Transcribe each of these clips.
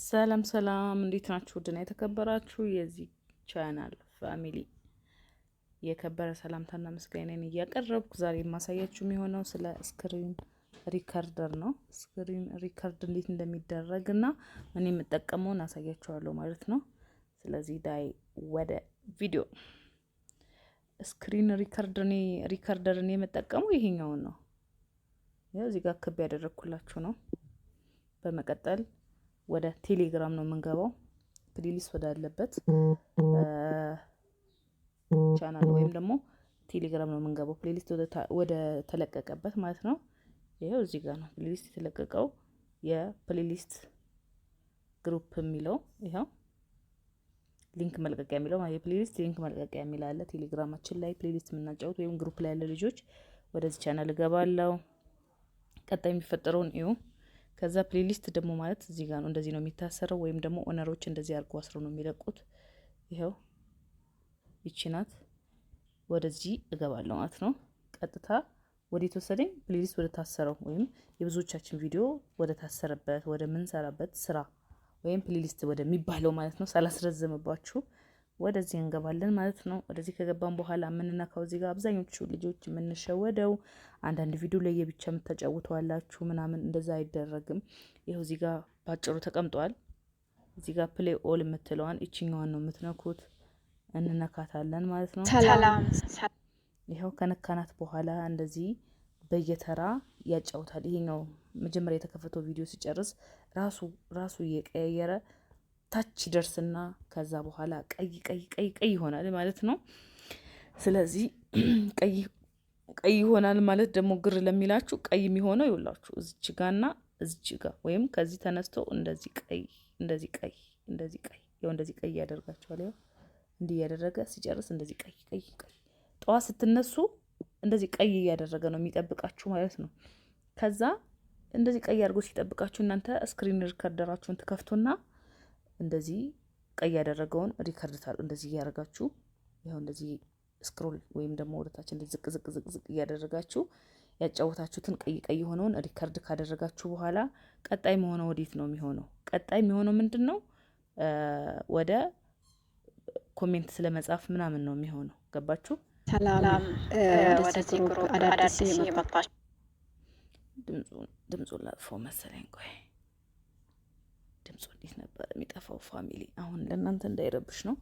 ሰላም ሰላም፣ እንዴት ናችሁ? ውድና የተከበራችሁ የዚህ ቻናል ፋሚሊ የከበረ ሰላምታና ምስጋናን እያቀረብኩ ዛሬ የማሳያችሁ የሚሆነው ስለ ስክሪን ሪከርደር ነው። ስክሪን ሪከርድ እንዴት እንደሚደረግ እና እኔ የምጠቀመውን አሳያችኋለሁ ማለት ነው። ስለዚህ ዳይ ወደ ቪዲዮ። ስክሪን ሪከርደርን የምጠቀመው ይሄኛውን ነው። እዚህ ጋር ክብ ያደረግኩላችሁ ነው። በመቀጠል ወደ ቴሌግራም ነው የምንገባው። ፕሌሊስት ወዳለበት ቻናል ወይም ደግሞ ቴሌግራም ነው የምንገባው። ፕሌሊስት ወደ ተለቀቀበት ማለት ነው። ይሄው እዚህ ጋር ነው ፕሌሊስት የተለቀቀው። የፕሌሊስት ግሩፕ የሚለው ይሄው ሊንክ መልቀቂያ የሚለው ማለት የፕሌሊስት ሊንክ መልቀቂያ የሚል አለ። ቴሌግራማችን ላይ ፕሌሊስት የምናጫውት ወይም ግሩፕ ላይ ያለ ልጆች ወደዚህ ቻናል እገባለሁ። ቀጣይ የሚፈጠረውን እዩ። ከዛ ፕሌሊስት ደግሞ ማለት እዚህ ጋር ነው። እንደዚህ ነው የሚታሰረው ወይም ደግሞ ኦነሮች እንደዚህ አድርገው አስረው ነው የሚለቁት። ይሄው ይቺ ናት። ወደዚህ እገባለሁ ማለት ነው። ቀጥታ ወደ ተወሰደኝ ፕሌሊስት ወደ ታሰረው ወይም የብዙዎቻችን ቪዲዮ ወደ ታሰረበት ወደ ምንሰራበት ስራ ወይም ፕሌሊስት ወደሚባለው ማለት ነው። ሳላስረዘምባችሁ ወደዚህ እንገባለን ማለት ነው። ወደዚህ ከገባን በኋላ የምንነካው እዚህ ጋር አብዛኞቹ ልጆች የምንሸወደው አንዳንድ ቪዲዮ ላይ የብቻ የምታጫውተዋላችሁ ምናምን፣ እንደዛ አይደረግም። ይኸው እዚህ ጋር ባጭሩ ተቀምጧል። እዚህ ጋር ፕሌይ ኦል የምትለዋን እቺኛዋን ነው የምትነኩት። እንነካታለን ማለት ነው። ሰላም ይኸው ከነካናት በኋላ እንደዚህ በየተራ ያጫውታል። ይሄኛው መጀመሪያ የተከፈተው ቪዲዮ ሲጨርስ ራሱ እየቀያየረ ታች ደርስና ከዛ በኋላ ቀይ ይሆናል ማለት ነው። ስለዚህ ቀይ ይሆናል ማለት ደግሞ ግር ለሚላችሁ ቀይ የሚሆነው ይውላችሁ እዚች ጋና እዚች ጋ ወይም ከዚህ ተነስቶ እንደዚህ ቀይ ያው እንደዚህ ቀይ ያደርጋችኋል። ያው እንዲህ ያደረገ ሲጨርስ እንደዚህ ቀይ ጠዋት ስትነሱ እንደዚህ ቀይ እያደረገ ነው የሚጠብቃችሁ ማለት ነው። ከዛ እንደዚህ ቀይ አድርጎ ሲጠብቃችሁ እናንተ ስክሪን ሪከርደራችሁን ትከፍቱና እንደዚህ ቀይ ያደረገውን ሪከርድ ታሉ እንደዚህ እያደረጋችሁ ይሄው እንደዚህ ስክሮል ወይም ደግሞ ወደታች እንደዚህ ዝቅ እያደረጋችሁ ያጫወታችሁትን ቀይ ሆነውን ሪከርድ ካደረጋችሁ በኋላ ቀጣይ መሆነው ወዴት ነው የሚሆነው? ቀጣይ የሚሆነው ምንድነው? ወደ ኮሜንት ስለመጻፍ ምናምን ነው የሚሆነው። ገባችሁ? ሰላም ወደዚህ ግሩፕ አዳዲስ የመጣችሁ ድምፁን ላጥፈው መሰለኝ። ቆይ ድምፁ እንዴት ነበር የሚጠፋው? ፋሚሊ አሁን ለእናንተ እንዳይረብሽ ነው።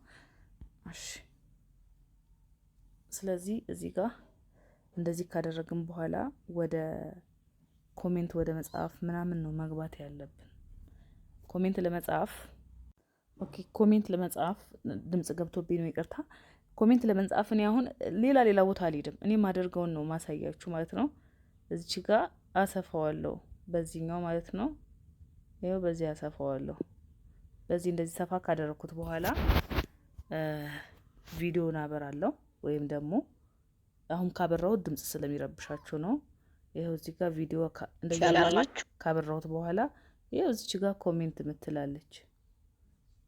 እሺ፣ ስለዚህ እዚህ ጋር እንደዚህ ካደረግን በኋላ ወደ ኮሜንት ወደ መጻፍ ምናምን ነው መግባት ያለብን። ኮሜንት ለመጻፍ ኮሜንት ለመጻፍ ድምጽ ገብቶብኝ ነው ይቅርታ። ኮሜንት ለመጻፍ እኔ አሁን ሌላ ቦታ አልሄድም። እኔ ማደርገውን ነው ማሳያችሁ ማለት ነው። እዚች ጋር አሰፋዋለሁ በዚህኛው ማለት ነው። ይሄው በዚህ አሰፋዋለሁ። በዚህ እንደዚህ ሰፋ ካደረኩት በኋላ ቪዲዮን አበራለሁ ወይም ደግሞ አሁን ካበራሁት ድምጽ ስለሚረብሻችሁ ነው። ይሄው እዚህ ጋር ቪዲዮ እንደዚህ ካበራሁት በኋላ ይሄው እዚች ጋር ኮሜንት ምትላለች።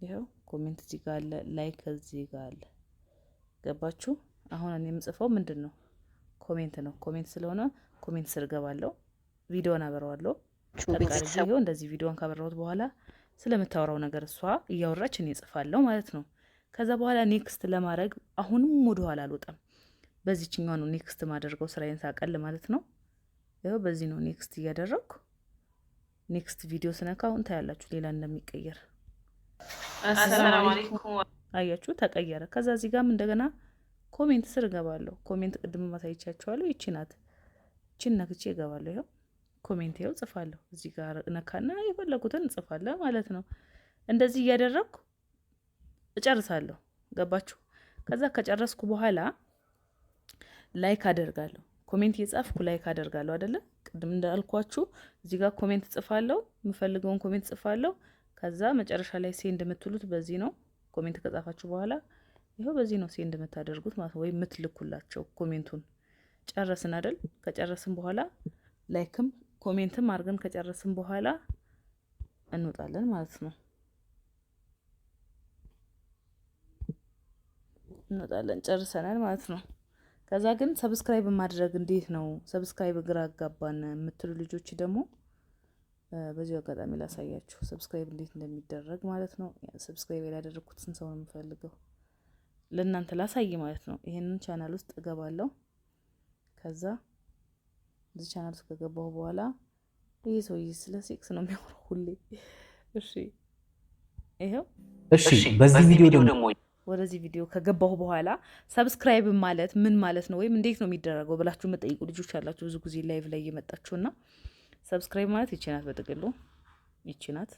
ይሄው ኮሜንት እዚህ ጋር አለ፣ ላይክ እዚህ ጋር አለ። ገባችሁ? አሁን እኔ የምጽፈው ምንድነው? ኮሜንት ነው። ኮሜንት ስለሆነ ኮሜንት ስር ገባለሁ፣ ቪዲዮን አበራዋለሁ። ይሄው እንደዚህ ቪዲዮን ካበራሁት በኋላ ስለምታወራው ነገር እሷ እያወራች እኔ እጽፋለሁ ማለት ነው። ከዛ በኋላ ኔክስት ለማድረግ አሁንም ወደ ኋላ አልወጣም። በዚህኛው ነው ኔክስት ማደርገው ስራዬን ሳቀል ማለት ነው። ይሄው በዚህ ነው ኔክስት እያደረግኩ ኔክስት ቪዲዮ ስነካ አሁን ታያላችሁ ሌላ እንደሚቀየር። አሰላሙ አለይኩም አያችሁ ተቀየረ። ከዛ እዚህ ጋርም እንደገና ኮሜንት ስር እገባለሁ። ኮሜንት ቅድም ማሳይቻችኋለሁ። ይቺ ናት። ይቺን ነክቼ እገባለሁ። ይሄው ኮሜንት ይሄው ጽፋለሁ። እዚህ ጋር ነካና የፈለኩትን ጽፋለሁ ማለት ነው። እንደዚህ እያደረግኩ እጨርሳለሁ። ገባችሁ? ከዛ ከጨረስኩ በኋላ ላይክ አደርጋለሁ። ኮሜንት እየጻፍኩ ላይክ አደርጋለሁ አይደለ? ቅድም እንዳልኳችሁ እዚህ ጋር ኮሜንት ጽፋለሁ፣ የምፈልገውን ኮሜንት ጽፋለሁ። ከዛ መጨረሻ ላይ ሴንድ የምትሉት በዚህ ነው። ኮሜንት ከጻፋችሁ በኋላ ይሄው በዚህ ነው ሴንድ የምታደርጉት ማለት ነው፣ ወይ የምትልኩላቸው ኮሜንቱን። ጨረስን አይደል? ከጨረስን በኋላ ላይክም ኮሜንትም አድርገን ከጨረስን በኋላ እንወጣለን ማለት ነው። እንወጣለን፣ ጨርሰናል ማለት ነው። ከዛ ግን ሰብስክራይብ ማድረግ እንዴት ነው? ሰብስክራይብ ግራ አጋባን የምትሉ ልጆች ደግሞ በዚሁ አጋጣሚ ላሳያችሁ ሰብስክራይብ እንዴት እንደሚደረግ ማለት ነው። ሰብስክራይብ ያላደረኩትን ሰው ነው የምፈልገው ለእናንተ ላሳይ ማለት ነው። ይሄንን ቻናል ውስጥ እገባለሁ። ከዛ እዚህ ቻናል ውስጥ ከገባሁ በኋላ ይሄ ሰውዬ ስለ ሴክስ ነው የሚያወራው ሁሌ። እሺ ይሄው በዚህ ቪዲዮ ደግሞ ወደዚህ ቪዲዮ ከገባሁ በኋላ ሰብስክራይብ ማለት ምን ማለት ነው ወይም እንዴት ነው የሚደረገው ብላችሁ የምጠይቁ ልጆች አላችሁ ብዙ ጊዜ ላይቭ ላይ እየመጣችሁና ሰብስክራይብ ማለት ይቺ ናት፣ በጥቅሉ ይቺ ናት።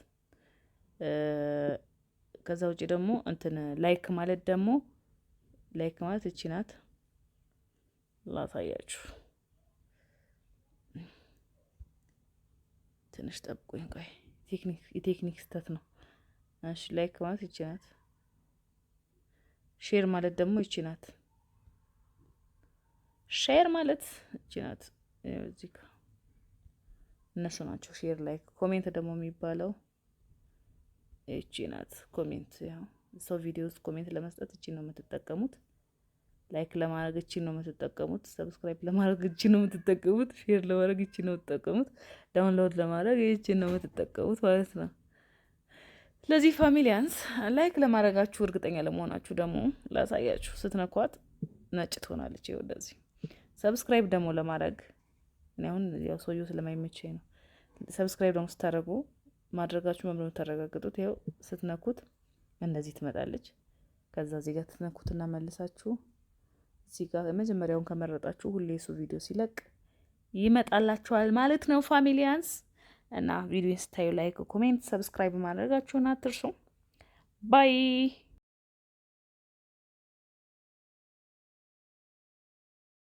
ከዛ ውጪ ደግሞ እንትን ላይክ ማለት ይቺ ናት። ላሳያችሁ ትንሽ ጠብቁኝ፣ ቆይ የቴክኒክ ስህተት ነው። እሺ ላይክ ማለት ይቺ ናት። ሼር ማለት ደግሞ ይቺ ናት። ሼር ማለት ይቺ ናት። እዚህ ጋር እነሱ ናቸው ሼር ላይክ። ኮሜንት ደግሞ የሚባለው ይቺ ናት። ኮሜንት ያው ሰው ቪዲዮ ውስጥ ኮሜንት ለመስጠት ይቺ ነው የምትጠቀሙት። ላይክ ለማድረግ ይቺ ነው የምትጠቀሙት። ሰብስክራይብ ለማድረግ ይቺ ነው የምትጠቀሙት። ሼር ለማድረግ ይቺ ነው የምትጠቀሙት። ዳውንሎድ ለማድረግ ይቺ ነው የምትጠቀሙት ማለት ነው። ስለዚህ ፋሚሊያንስ ላይክ ለማድረጋችሁ እርግጠኛ ለመሆናችሁ ደግሞ ላሳያችሁ። ስትነኳት ነጭ ትሆናለች። ይኸው እንደዚህ። ሰብስክራይብ ደግሞ ለማድረግ እኔ አሁን ያው ሰውዬው ስለማይመቸኝ ነው። ሰብስክራይብ ደግሞ ስታደርጉ ማድረጋችሁ መምረጥ የምታረጋግጡት ይኸው ስትነኩት እንደዚህ ትመጣለች። ከዛ እዚህ ጋር ትነኩትና መልሳችሁ እዚህ ጋር መጀመሪያውን ከመረጣችሁ ሁሌ እሱ ቪዲዮ ሲለቅ ይመጣላችኋል ማለት ነው ፋሚሊያንስ። እና ቪዲዮ ስታዩ ላይክ፣ ኮሜንት፣ ሰብስክራይብ ማድረጋችሁን አትርሱ። ባይ